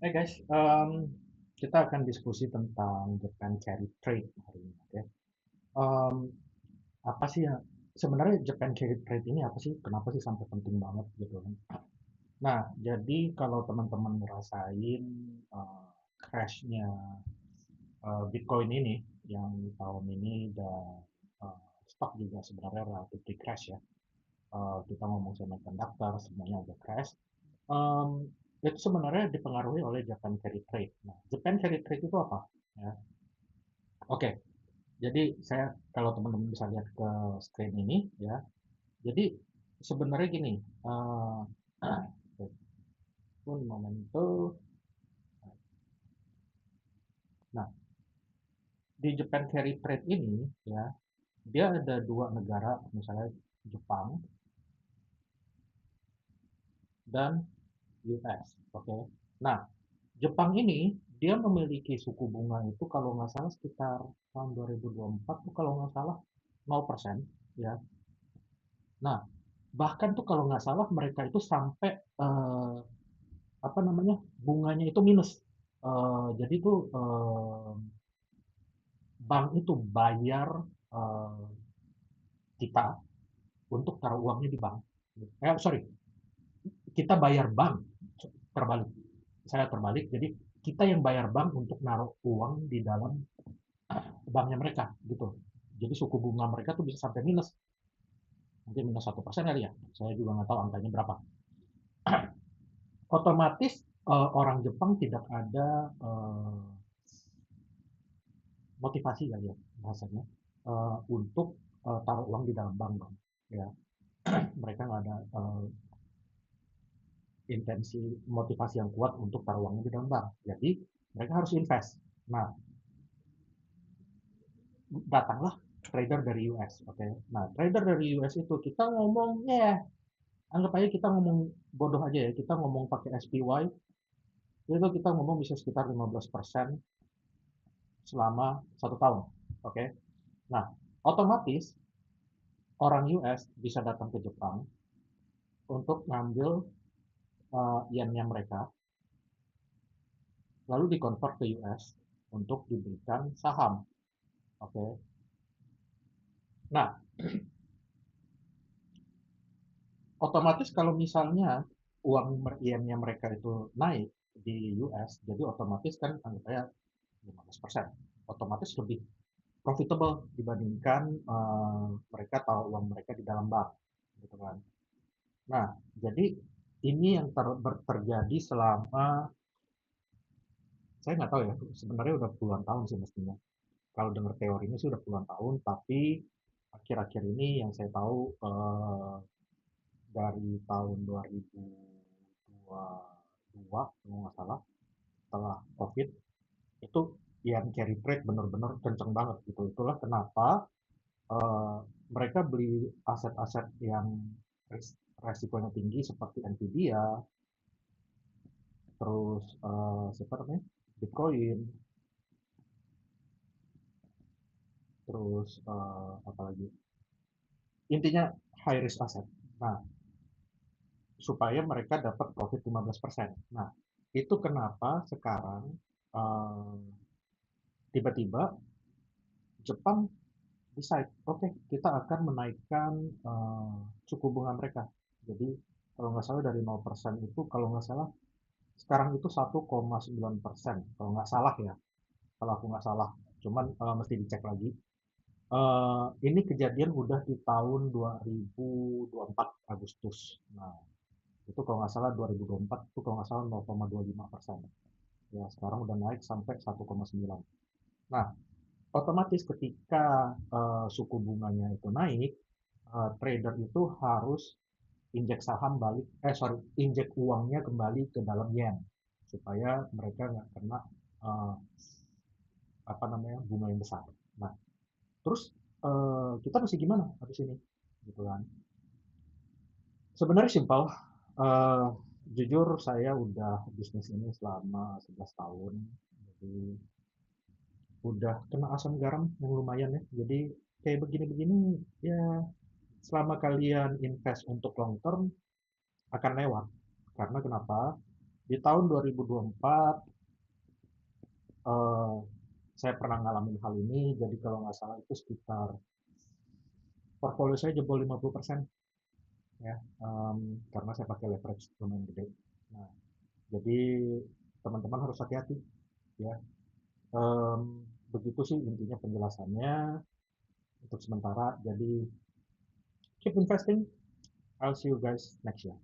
Hai guys, kita akan diskusi tentang Japan Carry Trade hari ini. Oke. Em, apa sih ya? Sebenarnya Japan Carry Trade ini apa sih? Kenapa sih sampai penting banget gitu kan? Nah, jadi kalau teman-teman ngerasain eh, crash-nya Bitcoin ini, yang tahun ini dan stock juga sebenarnya relatif crash ya. Kita ngomong semiconductor, semuanya ada crash. Em, itu sebenarnya dipengaruhi oleh Japan Carry Trade. Nah, Japan Carry Trade itu apa? Ya. Oke, jadi saya kalau teman-teman bisa lihat ke screen ini ya. Jadi sebenarnya gini, eh pun momen itu. Nah, di Japan Carry Trade ini ya, dia ada dua negara, misalnya Jepang dan US. Oke. Nah, Jepang ini dia memiliki suku bunga itu kalau nggak salah sekitar tahun 2024 tuh kalau nggak salah 0% ya. Nah, bahkan tuh kalau nggak salah mereka itu sampai apa namanya, bunganya itu minus. Jadi tuh bank itu bayar eh, kita untuk taruh uangnya di bank. Sorry, kita bayar bank, terbalik. Saya terbalik. Jadi kita yang bayar bank untuk naruh uang di dalam banknya mereka gitu. Jadi suku bunga mereka tuh bisa sampai minus, mungkin minus 1% kali ya. Saya juga nggak tahu angkanya berapa. Otomatis orang Jepang tidak ada motivasi kali ya bahasanya, untuk taruh uang di dalam bank dong. Ya, mereka nggak ada intensi motivasi yang kuat untuk taruh uangnya di dalam bank. Jadi mereka harus invest. Nah, datanglah trader dari US. Oke, okay? Nah trader dari US itu kita ngomongnya ya, anggap aja kita ngomong bodoh aja ya, kita ngomong pakai SPY, itu kita ngomong bisa sekitar 15% selama 1 tahun. Oke, okay? Nah otomatis orang US bisa datang ke Jepang untuk ngambil yen-nya mereka, lalu dikonvert ke US untuk diberikan saham. Oke. Okay? Nah, otomatis kalau misalnya uang yen-nya mereka itu naik di US, jadi otomatis kan anggap saya 15%. Otomatis lebih profitable dibandingkan mereka taruh uang mereka di dalam bank, gitu kan. Nah, jadi ini yang terjadi selama, saya nggak tahu ya, sebenarnya udah puluhan tahun sih mestinya. Kalau dengar teorinya sih udah puluhan tahun, tapi akhir-akhir ini yang saya tahu dari tahun 2022 kalau nggak salah, setelah COVID itu yang carry trade benar-benar kenceng banget gitu. Itulah kenapa eh, mereka beli aset-aset yang resikonya tinggi seperti Nvidia, terus siapa namanya, Bitcoin, terus apa lagi? Intinya high risk asset. Nah, supaya mereka dapat profit 15%. Nah, itu kenapa sekarang eh, tiba-tiba Jepang decide, oke, okay, kita akan menaikkan suku bunga mereka. Jadi kalau nggak salah dari 0% itu kalau nggak salah sekarang itu 1,9%, kalau nggak salah ya, kalau aku nggak salah. Cuman mesti dicek lagi. Ini kejadian udah di tahun 2024 Agustus. Nah, itu kalau nggak salah 2024 itu kalau nggak salah 0,25%. Ya, sekarang udah naik sampai 1,9. Nah, otomatis ketika suku bunganya itu naik, trader itu harus injek saham balik, injek uangnya kembali ke dalam yen supaya mereka nggak kena uh, apa namanya, bunga yang besar. Nah, terus kita mesti gimana habis ini, gitu kan? Sebenarnya simpel. Uh, Jujur saya udah bisnis ini selama 11 tahun, jadi udah kena asam garam yang lumayan ya. Jadi kayak begini-begini ya, selama kalian invest untuk long term akan lewat. Karena kenapa? Di tahun 2024, eh, saya pernah ngalamin hal ini, jadi kalau nggak salah itu sekitar portfolio saya jebol 50%, ya, karena saya pakai leverage lumayan gede. Nah, jadi teman-teman harus hati-hati, ya. Em, Begitu sih intinya penjelasannya untuk sementara. Jadi keep investing. I'll see you guys next year.